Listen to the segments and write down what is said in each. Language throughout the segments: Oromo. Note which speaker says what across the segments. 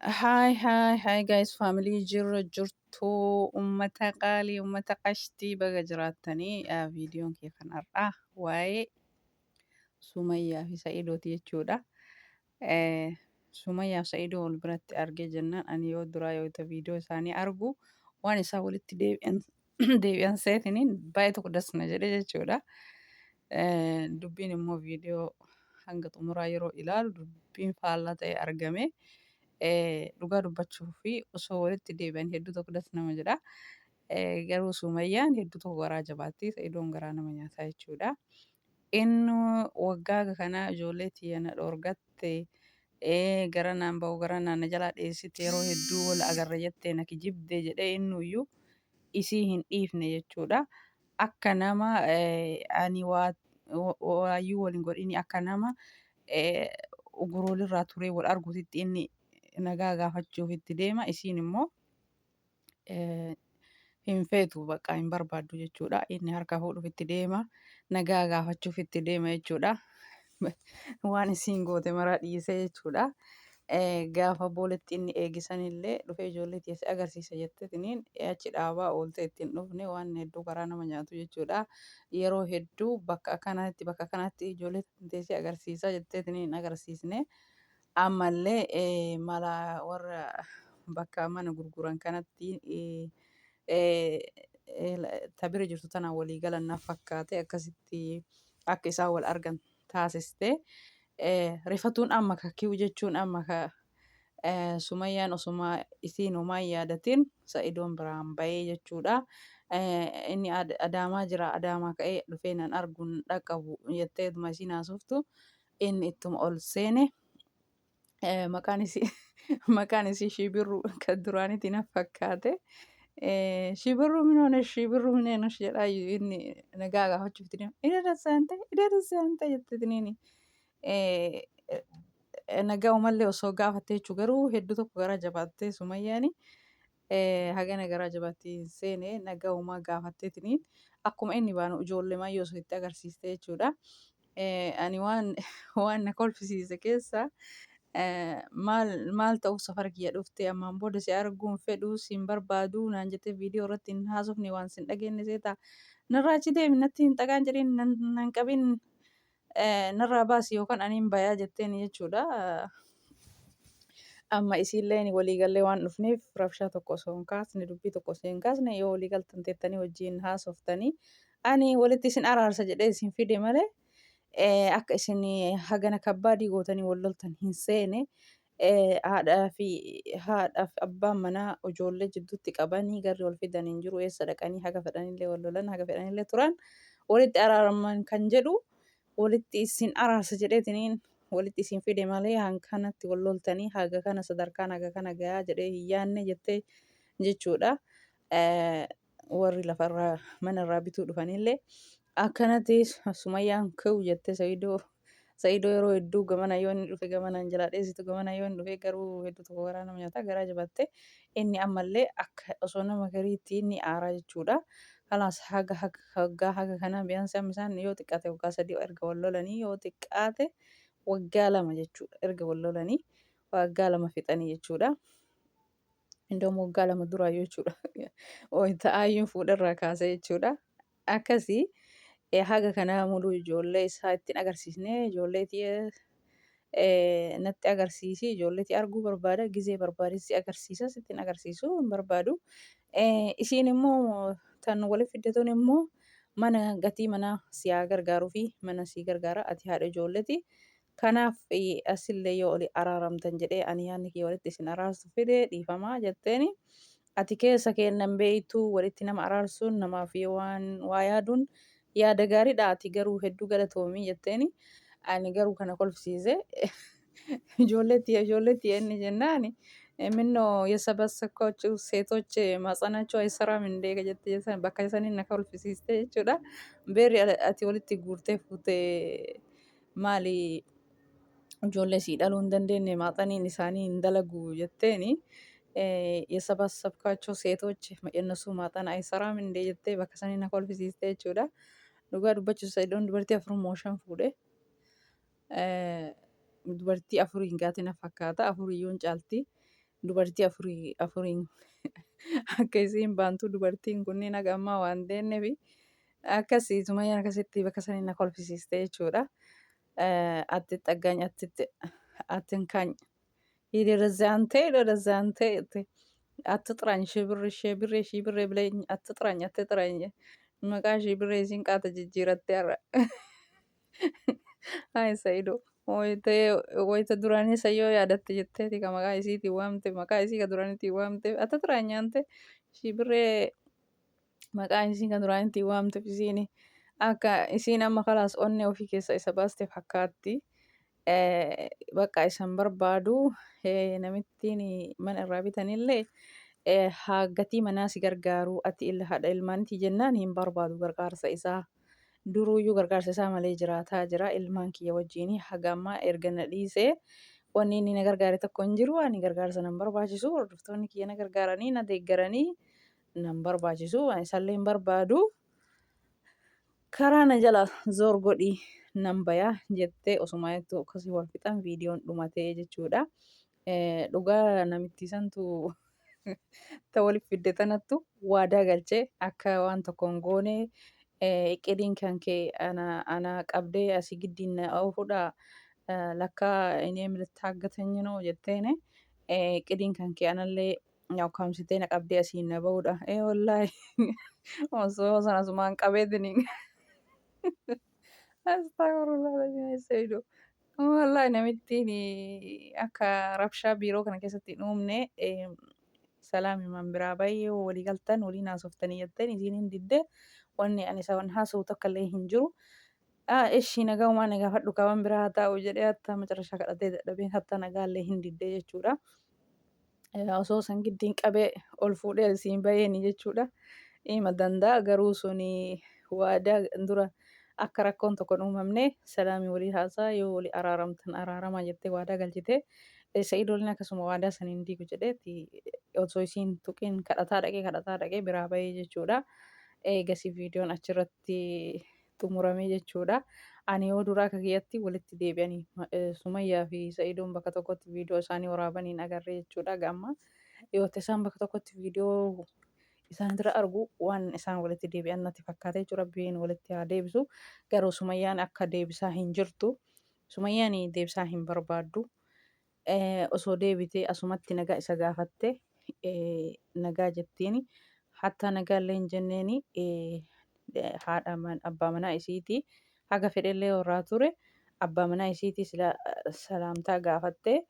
Speaker 1: Hi guys, family jirra jirtuu, uummata qaalii, uummata qashtii baga jiraattanii viidiyoon kee kan har'aa waa'ee Sumayyaa fi Sa'idooti jechuudha. Sumayyaa fi Sa'idoo wal biratti argee jennaan ani yoo duraa yoo viidiyoo isaanii argu waan isaa walitti deebi'an deebi'an seetiniin baay'ee tokko dasna jedhe jechuudha. Dubbiin immoo viidiyoo hanga xumuraa yeroo ilaalu dubbiin faallaa ta'e argame. Dhugaa dubbachuu fi osoo walitti deebi'an hedduu tokko das nama jedha. Garuu Sumayyaan hedduu tokko garaa jabaatti, Sa'idoon garaa nama nyaataa jechuudha. Inni waggaa kana ijoollee tiyya na dhoorgatte gara naan bahu gara naan na jalaa dheessite yeroo hedduu wal agarra jettee na kijibde jedhee innuyyuu isii hin dhiifne jechuudha. Akka nama ani waayyuu waliin godhini akka nama uguroolirraa turee wal arguutitti inni nagaa gaafachuuf itti deema. Isiin immoo hin feetu bakka hin barbaaddu jechuudha. Inni harka fuudhuuf itti deema. Nagaa gaafachuuf itti deema jechuudha. Waan isiin goote maraa dhiisee jechuudha. Gaafa booletti inni eegisanillee dhufee ijoollee teessee agarsiisa jettetiniin achi dhaabaa oolte ittiin dhufne waan hedduu karaa nama nyaatu jechuudha. Yeroo hedduu bakka kanatti ijoollee teessee agarsiisa jettetiniin agarsiisne. Ammallee mala warra bakka mana gurguran kanatti tabira jirtu tanaan walii galan naaf fakkaate akkasitti akka isaan wal argan taasiste. Rifatuun amma kiyyuu jechuun amma Sumayyaan osuma isiin homaa hin yaadatin Sa'idoon biraan bahee jechuudha. Inni Adaamaa jira. Adaamaa ka'ee dhufee nan arguun dhaqqabu jetteetuma isiin haasoftu inni ittuma ol seene. Maqaan isii Shibirru kan duraanitti na fakkaate. Shibirru min honesh jedhaa inni nagaa gaafachuuf itti deema. Ida dassante jettetiniini. Nagaa umallee osoo gaafatte jechuudha. Garuu hedduu tokko garaa jabaattee Sumayyaani. Hagana garaa jabaatti seene nagaa uumaa gaafatteetiniin akkuma inni baanu ijoollee maayyoo osoo itti agarsiiste jechuudha. Ani waan na kolfisiise keessa maal ta'uuf safara kiyya dhufte ammaan booda si arguun fedhuu siin barbaadu naan jettee viidiyoo irratti hin haasofne waan sin dhageenye seeta. Narraa achi deemi natti hin dhagaan jedheen nan qabin narraa baasi yookaan ani hin bayaa jetteen jechuudha. Amma isiillee waliigallee waan dhufneef rabshaa tokko osoo hin kaasne dubbii tokko osoo hin kaasne yoo waliigaltan teettanii wajjin haasoftanii ani walitti isin araarsa jedhee isin fide malee akka isin hagana kabbaadii gootanii wal loltan hin seene. Haadhaa fi abbaan manaa ijoollee jidduutti qabanii garri wal fidan hin jiru eessa dhaqanii haga fedhanillee wal lolan haga fedhanillee turan walitti araaraman kan jedhu walitti isin araarsa jedheetiniin walitti isin fide malee hankanatti wal loltanii haga kana sadarkaan haga kana gayaa jedhee hin yaanne jettee jechuudha. Warri lafarraa manarraa bituu dhufanillee akkanatti Sumayyaan ka'u jettee Sa'idoo yeroo hedduu gamana yoo inni dhufe gamanaan jalaa dheessitu gamana yoo inni dhufe garuu hedduu tokko garaa nama nyaataa garaa jabaatte inni ammallee akka osoo nama gariitti inni aaraa jechuudha. Kanaas haga kana biyyaansi amma isaan yoo xiqqaate waggaa 3 erga wal lolanii yoo xiqqaate waggaa 2 jechuudha. Erga wal lolanii waggaa 2 fixanii jechuudha. Indoom waggaa 2 duraayyuu jechuudha. Ta'aayyuun fuudharraa kaasee jechuudha. Akkasii haga kana muluu ijoollee isaa ittiin agarsiisne ijoollee natti agarsiisi ijoollee arguu barbaada gizee barbaadessi agarsiisa ittiin agarsiisuu hin barbaadu. Isiin immoo tan waliif fiddatuun immoo mana gatii manaa si haa gargaaruu fi mana si gargaara ati haadha ijoolleeti. Kanaaf asillee yoo oli araaramtan jedhee ani yaadni kiyya walitti isin araarsu fide dhiifamaa jetteeni. Ati keessa kennan beeytu walitti nama araarsuun namaaf waan waa yaaduun yaada gaariidha. Ati garuu hedduu galatoomii jetteeni. Ani garuu kana kolfisiise ijoolleetti inni jennaani. Minnoo የሰበሰብኳቸው ሴቶች ማህፀናቸው አይሰራም እንዴ jettee bakka isaanii na kolfisiiste jechuudha. Beerri ati walitti guurtee fuutee maali ijoollee sii dhaluu hin dandeenye maaxaniin isaanii hin dalagu jetteeni. የሰበሰብኳቸው ሴቶች የእነሱ ማህፀን አይሰራም እንዴ jettee bakka isaanii na kolfisiiste jechuudha. Dhugaa dubbachuuf Sa'idoon dubartii 4 moo 5 fuudhe. Dubartii 4 hin gaate na fakkaata. 4 iyyuu hin caalti. dubartii afuriin akka isiin baantu dubartiin kunniin haga ammaa waan deemneefi akkasii Sumayyaan akkasitti bakka sanii na kolfisiiste jechuudha. Atti xaggaኝ አትንካኝ ወደዛ አንተ አትጥራኝ ሽብሬ ብለኝ አትጥራኝ መቃ ሽብሬ ሲንቃተ ጅጅረቴ ያረ አይ ሰይዶ ወይተ ዱራኒ ሰዮ ያደት ጀቴቲ ከመቃ ኢሲቲ ዋምቴ መቃ ኢሲ ከዱራኒቲ ዋምቴ አትጥራኝ አንተ ሽብሬ maqaan isii kan duraanitti waamtuuf isiin akka isiin amma kalaas onnee ofii keessa isa baasteef fakkaatti. Bakka isan barbaadu namittiin mana irraa bitanillee gatii manaa si gargaaru ati haadha ilmaaniiti jennaan hin barbaadu gargaarsa isaa. Duruuyyuu gargaarsa isaa malee jiraataa jira ilmaan kiyya wajjin haga ammaa erga na dhiisee wanni inni na gargaare tokko hin jiru ani gargaarsa nan barbaachisu hordoftoonni kiyya na gargaaranii na deeggaranii nan barbaachisu ani isallee hin barbaadu. Karaa na jala zoor godhii nan bayaa jettee osuma jettu akkasii wal fixan viidiyoon dhumatee jechuudha. Dhugaa namitti santu ta waliif fidde tanattu waadaa galchee akka waan tokko hin goone eqediin kan kee ana qabdee asii giddiin na oofudha lakkaa inni ልታገተኝ ነው jetteene eqediin kan kee anallee yaw kaamsitee na qabdee asiin na bahudha. Wallaahi osoo sana asumaan qabeetiniin Astagfirullah Seydo. Wallaahi namittiin akka rabshaa biiroo kana keessatti hin uumne salaamumaan biraa baay'ee walii galtan waliin haasoftanii jetteen isiin hin didde wanni ani isa haasa'u tokko illee hin jiru. Ishii nagaa uumaa nagaa fadhu qaban biraa haa taa'u jedhee hatta macarashaa kadhatee dadhabeen hatta nagaa illee hin diddee jechuudha. Osoo san giddiin qabee ol fuudhee isiin baheeni jechuudha. Ima danda'a garuu suni waadaa dura akka rakkoon tokko hin uumamne salaamii walii haasaa yoo walii araaramtan araaramaa jettee waadaa galchite. Sa'iidooliin akkasuma waadaa saniin diigu jedheeti osoo isiin tuqiin kadhataa dhaqee biraa bahee jechuudha. Eegasii viidiyoon achirratti xumuramee jechuudha. Ani yoo duraa akka kiyyatti walitti deebi'anii Sumayyaa fi Sa'iidoon bakka tokkotti viidiyoo isaanii waraabaniin agarree jechuudha. Gamma yoo isaan bakka tokkotti viidiyoo isaan dura argu waan isaan walitti deebi'an natti fakkaate jechuudha. Rabbiin walitti haa deebisu. Garuu Sumayyaan akka deebisaa hin jirtu. Sumayyaan deebisaa hin barbaaddu. Osoo deebitee asumatti nagaa isa gaafatte nagaa jettiin. Hatta nagaa illee hin jenneeni haadha abbaa manaa isiiti. Haga fedhellee warraa ture abbaa manaa isiiti salaamtaa gaafattee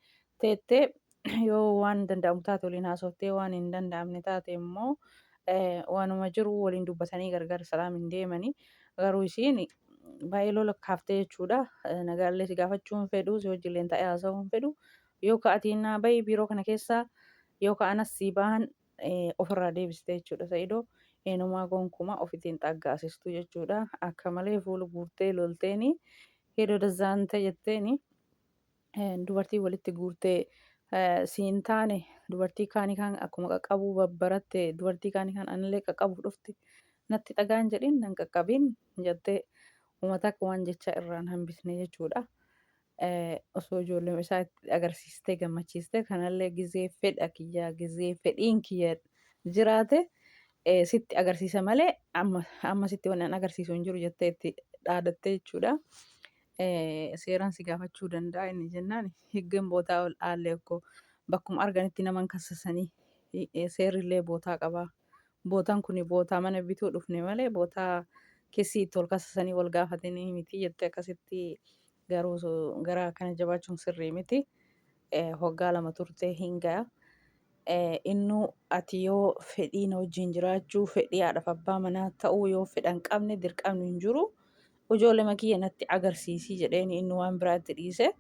Speaker 1: teettee yoo waan danda'amu taate waliin haasoftee waan hin danda'amne taate immoo waanuma jiru waliin dubbatanii gargar salaamin deemanii garuu isiin baay'ee lola kaaftee jechuudha. Nagaallee si gaafachuu hin fedhu si wajjilleen ta'ee haasa'uu hin fedhu yoo ka'atiin naa bahi biiroo kana keessaa yoo ka'anas si bahan ofirraa deebistee jechuudha. Sa'idoo eenyumaa gonkumaa ofitiin xaggaasistuu jechuudha. Akka malee fuula guurtee lolteeni hedoo dazaante jetteeni dubartii walitti guurtee siin taane dubartii kaanii kan akkuma qaqqabuu babbaratte dubartii kaanii kan anillee qaqqabuuf dhufte natti dhagaan jedhin nan qaqqabin jettee uummata akka waan jecha irraan hambisne jechuudha. Osoo ijoollee isaa itti agarsiistee gammachiistee kanallee gizee fedha kiyyaa gizee fedhiin kiyya jiraate sitti agarsiisa malee amma sitti waan agarsiisu hin jiru jettee itti dhaadatte jechuudha. Seeraan si gaafachuu danda'a inni jennaan higgin bootaa ol aallee akkoo bakkuma arganitti naman kassasanii seerrillee bootaa qaba. Bootaan kun bootaa mana bituu dhufne malee bootaa keessi itti ol kassasanii wal gaafatanii miti jettee akkasitti garuu gara kana jabaachuun sirrii miti. Hoggaa lama turtee hin ga'a. Innuu ati yoo fedhii na wajjin jiraachuu fedhii haadhaaf abbaa manaa ta'uu yoo fedhan qabne dirqamni hin jiru. Ijoollee kiyya natti agarsiisii jedheen inni waan biraatti dhiise.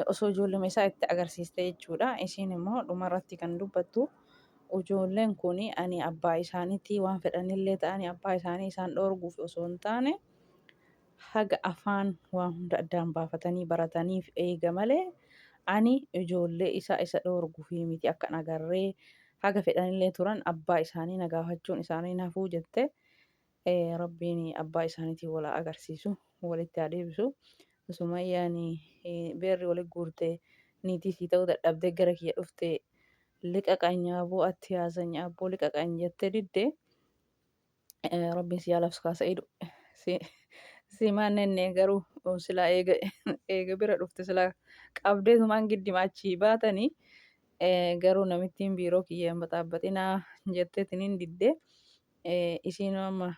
Speaker 1: Osoo ijoollee isaa itti agarsiiste jechuudha. Isiin immoo dhumarratti kan dubbattu ijoolleen kun ani abbaa isaaniitii waan fedhanillee ta'anii abbaa isaanii isaan dhoorguuf osoo hin taane haga afaan waan hunda addaan baafatanii barataniif eega malee ani ijoollee isa dhoorguuf miti akka agarree haga fedhanillee turan abbaa isaanii na gaafachuun isaanii nafuu jette. Rabbiin abbaa isaaniitii wal agarsiisu walitti haa deebisu. Sumayyaan beerri walitti guurtee niitii sii ta'uu dadhabdee gara kiyya dhuftee liqaqanya aboo atti yaasanya aboo liqaqanya jettee diddee rabbiin si yaalaaf kaa Sa'idu si si maannenne garuu silaa eega eega bira dhufte silaa qabdeetumaan giddima achii baatanii garuu namittiin biiroo kiyyaan baxaabbaxinaa jetteetiniin diddee isiin amma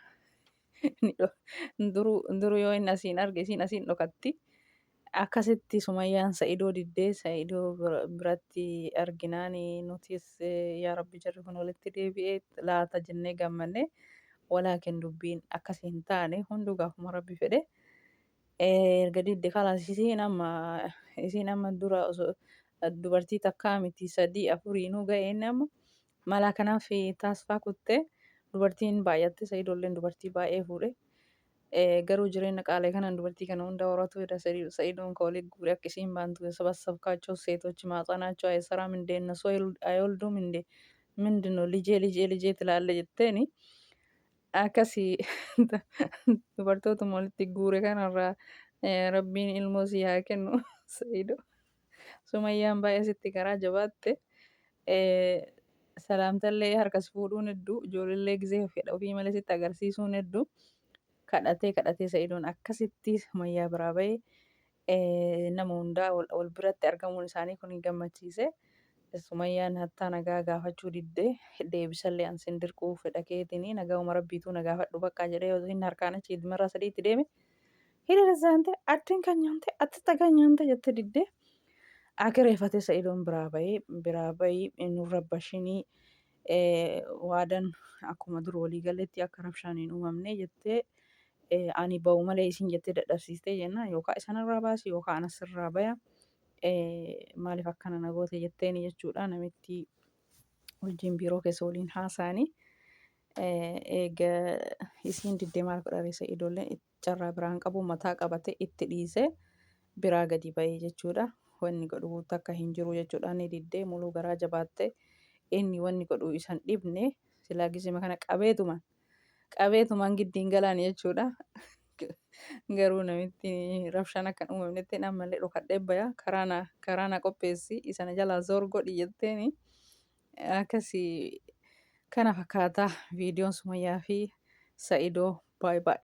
Speaker 1: duruu yoo inni asiin arge isiin asiin dhokatti. Akkasitti Sumayyaan Sa'idoo diddee Sa'idoo biratti arginaan nutis yaa rabbi jarri kun walitti deebi'ee laata jennee gammanne walaakin dubbiin akkas hin taane hunduu gaafuma rabbi fedhe erga didde kalaas isiin amma dura osoo dubartii takkaa miti sadii afuriinuu ga'e inni amma mala kanaaf taasifaa kuttee dubartiin baay'atte Sa'idoolleen dubartii baay'ee fuudhe. Garuu jireenya qaalee kanaan dubartii kana hunda horatu Sa'idoon ከወሊድ ጉሬ akkasiin baantu የሰበሰብካቸው ሴቶች ማህፀናቸው አይሰራም እንዴ እነሱ አይወልዱም እንዴ ምንድነው ልጄ ልጄ ልጄ ትላለች jetteeni akkasii dubartootuma walitti guure kanarraa rabbiin ilmoo si haa kennu Sa'idoo Sumayyaan baay'ee sitti garaa jabaatte salaamtallee harkas fuudhuun hedduu ijoolleellee gizee fedha ofii malee sitti agarsiisuun hedduu kadhatee Sa'idoon akkasitti Sumayyaa biraa bahee nama hundaa wal biratti argamuun isaanii kun hin gammachiise. Sumayyaan hattaa nagaa gaafachuu diddee deebisallee ansin dirquu fedha keetiin nagaa rabbiituu na gaafadhu bakka jedhee yoo inni harkaan achi marra sadiitti deeme hiriira zaante attiin kan nyaante atti tagaa nyaante jette diddee akireeffate Sa'idoon biraa bahee nu rabbashinii waadan akkuma dur walii galetti akka rabshaan hin uumamne jettee ani ba'u malee isin jettee dadhabsiistee jennaan yookaan isanirraa baasii yookaan anasirraa baya maaliif akkana na goote jetteeni jechuudha namitti wajjin biiroo keessa waliin haasa'anii eega isiin diddee maal godhare Sa'idoolleen carraa biraan qabu mataa qabate itti dhiisee biraa gadi ba'ee jechuudha. Wanni godhu takka hin jiru jechuudha ni diddee muluu garaa jabaatte inni wanni godhu isan dhibne silaa gisima kana qabeetumaan giddiin galaan jechuudha. Garuu namitti rabshaan akka hin uumamnetti ammallee dhokadhee baya karaa na qopheessi isana jalaa zoor godhi jetteeni akkasii kana fakkaata viidiyoon Sumayyaa fi Sa'idoo baay'ee.